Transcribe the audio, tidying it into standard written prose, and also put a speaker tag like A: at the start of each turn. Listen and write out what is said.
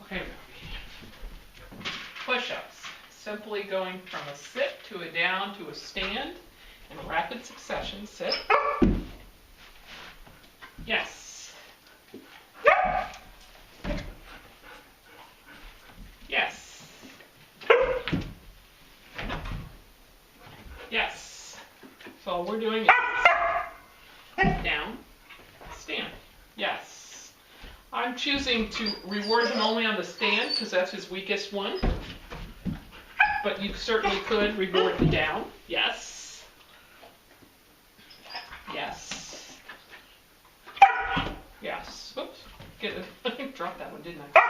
A: Okay, push-ups. Simply going from a sit to a down to a stand in rapid succession. Sit. Yes. Yes. Yes. So all we're doing is down, stand. Yes. I'm choosing to reward him only on the stand because that's his weakest one. But you certainly could reward the down. Yes. Yes. Yes. Oops. I dropped that one, didn't I?